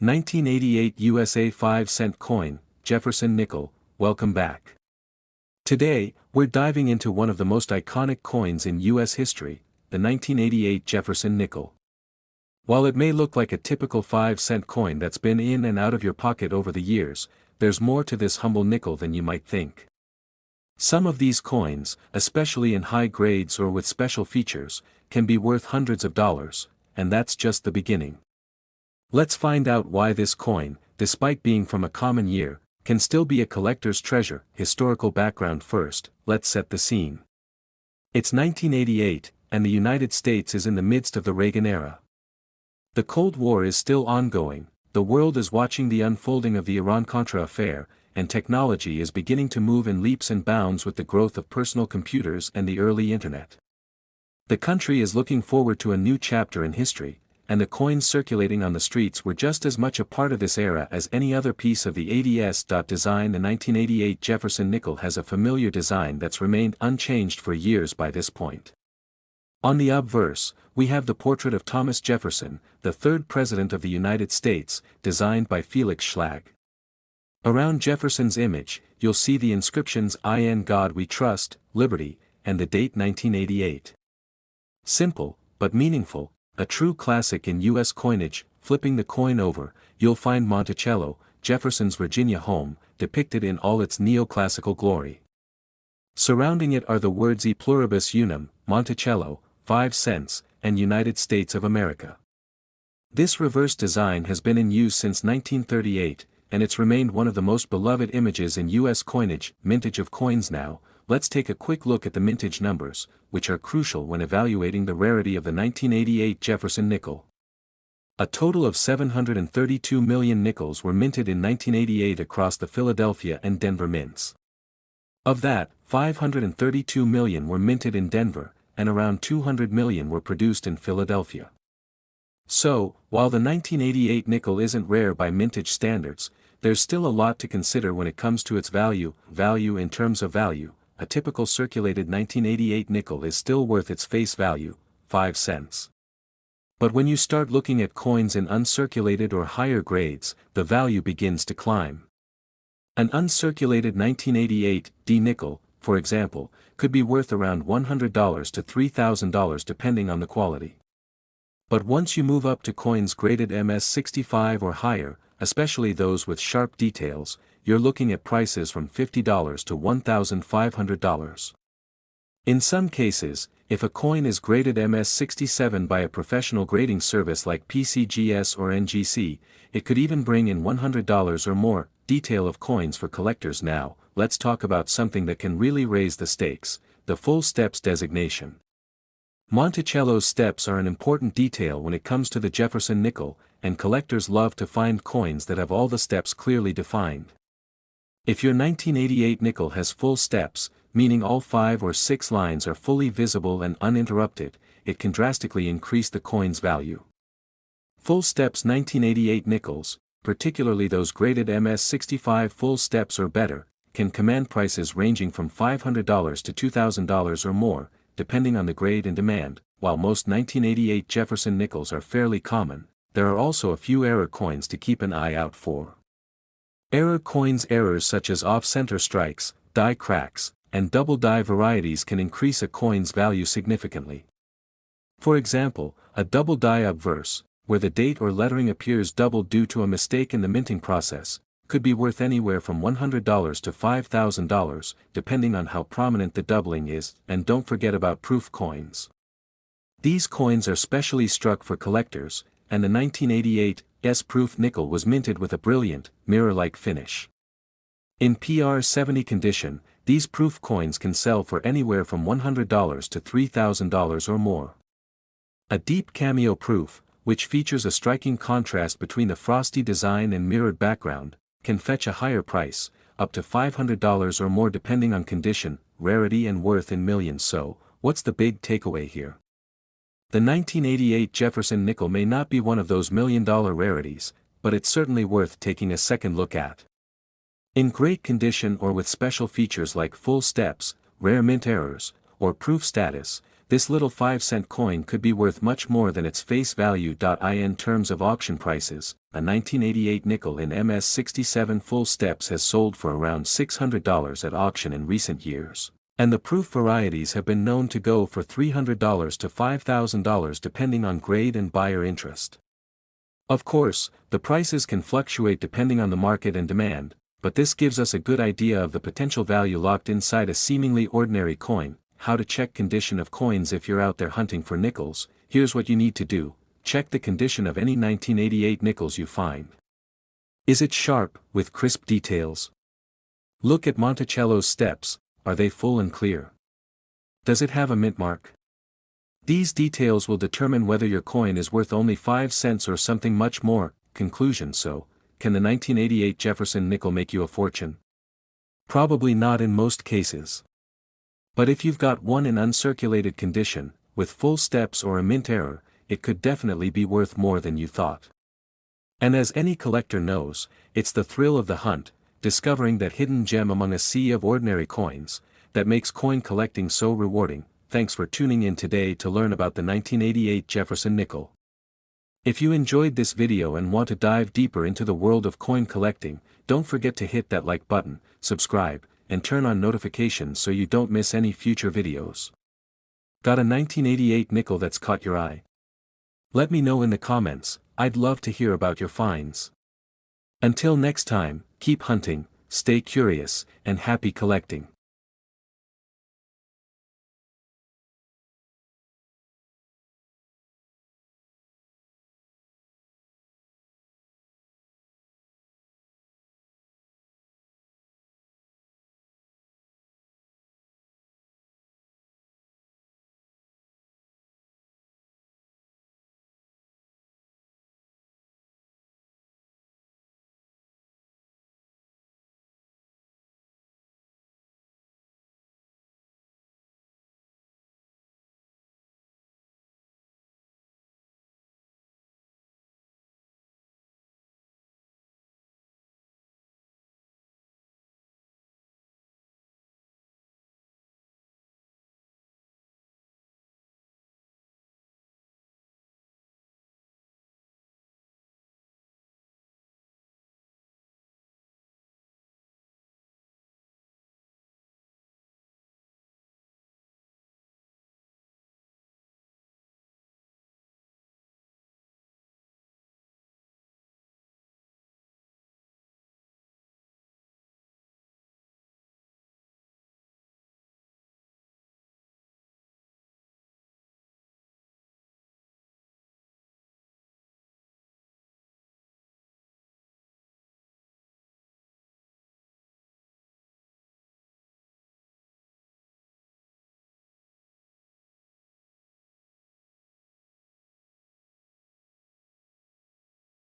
1988 USA 5-cent coin, Jefferson nickel, welcome back. Today, we're diving into one of the most iconic coins in U.S. history, the 1988 Jefferson nickel. While it may look like a typical 5-cent coin that's been in and out of your pocket over the years, there's more to this humble nickel than you might think. Some of these coins, especially in high grades or with special features, can be worth hundreds of dollars, and that's just the beginning. Let's find out why this coin, despite being from a common year, can still be a collector's treasure. Historical background first, let's set the scene. It's 1988, and the United States is in the midst of the Reagan era. The Cold War is still ongoing, the world is watching the unfolding of the Iran-Contra affair, and technology is beginning to move in leaps and bounds with the growth of personal computers and the early internet. The country is looking forward to a new chapter in history, and the coins circulating on the streets were just as much a part of this era as any other piece of the ADS. Design. The 1988 Jefferson nickel has a familiar design that's remained unchanged for years by this point. On the obverse, we have the portrait of Thomas Jefferson, the third President of the United States, designed by Felix Schlag. Around Jefferson's image, you'll see the inscriptions "In God We Trust," "Liberty," and the date 1988. Simple, but meaningful, a true classic in U.S. coinage. Flipping the coin over, you'll find Monticello, Jefferson's Virginia home, depicted in all its neoclassical glory. Surrounding it are the words E pluribus unum, Monticello, 5 cents, and United States of America. This reverse design has been in use since 1938, and it's remained one of the most beloved images in U.S. coinage. Mintage of coins. Now, let's take a quick look at the mintage numbers, which are crucial when evaluating the rarity of the 1988 Jefferson nickel. A total of 732 million nickels were minted in 1988 across the Philadelphia and Denver mints. Of that, 532 million were minted in Denver, and around 200 million were produced in Philadelphia. So, while the 1988 nickel isn't rare by mintage standards, there's still a lot to consider when it comes to its value. Value. In terms of value, a typical circulated 1988 nickel is still worth its face value, 5 cents. But when you start looking at coins in uncirculated or higher grades, the value begins to climb. An uncirculated 1988 D nickel, for example, could be worth around $100 to $3,000 depending on the quality. But once you move up to coins graded MS-65 or higher, especially those with sharp details, you're looking at prices from $50 to $1,500. In some cases, if a coin is graded MS-67 by a professional grading service like PCGS or NGC, it could even bring in $100 or more. Detail of coins for collectors. Now, let's talk about something that can really raise the stakes, the full steps designation. Monticello's steps are an important detail when it comes to the Jefferson nickel, and collectors love to find coins that have all the steps clearly defined. If your 1988 nickel has full steps, meaning all 5 or 6 lines are fully visible and uninterrupted, it can drastically increase the coin's value. Full steps 1988 nickels, particularly those graded MS-65 full steps or better, can command prices ranging from $500 to $2,000 or more, depending on the grade and demand. While most 1988 Jefferson nickels are fairly common, there are also a few error coins to keep an eye out for. Error coins. Errors such as off-center strikes, die cracks, and double die varieties can increase a coin's value significantly. For example, a double die obverse, where the date or lettering appears doubled due to a mistake in the minting process, could be worth anywhere from $100 to $5,000, depending on how prominent the doubling is. And don't forget about proof coins. These coins are specially struck for collectors, and the 1988 S-proof nickel was minted with a brilliant, mirror-like finish. In PR-70 condition, these proof coins can sell for anywhere from $100 to $3,000 or more. A deep cameo proof, which features a striking contrast between the frosty design and mirrored background, can fetch a higher price, up to $500 or more depending on condition, rarity and worth in millions. So, what's the big takeaway here? The 1988 Jefferson nickel may not be one of those million-dollar rarities, but it's certainly worth taking a second look at. In great condition or with special features like full steps, rare mint errors, or proof status, this little 5-cent coin could be worth much more than its face value. In terms of auction prices, a 1988 nickel in MS-67 full steps has sold for around $600 at auction in recent years, and the proof varieties have been known to go for $300 to $5,000 depending on grade and buyer interest. Of course, the prices can fluctuate depending on the market and demand, but this gives us a good idea of the potential value locked inside a seemingly ordinary coin. How to check condition of coins. If you're out there hunting for nickels, here's what you need to do: check the condition of any 1988 nickels you find. Is it sharp, with crisp details? Look at Monticello's steps, are they full and clear? Does it have a mint mark? These details will determine whether your coin is worth only 5 cents or something much more. Conclusion. So, can the 1988 Jefferson nickel make you a fortune? Probably not in most cases. But if you've got one in uncirculated condition, with full steps or a mint error, it could definitely be worth more than you thought. And as any collector knows, it's the thrill of the hunt, discovering that hidden gem among a sea of ordinary coins, that makes coin collecting so rewarding. Thanks for tuning in today to learn about the 1988 Jefferson nickel. If you enjoyed this video and want to dive deeper into the world of coin collecting, don't forget to hit that like button, subscribe, and turn on notifications so you don't miss any future videos. Got a 1988 nickel that's caught your eye? Let me know in the comments, I'd love to hear about your finds. Until next time, keep hunting, stay curious, and happy collecting.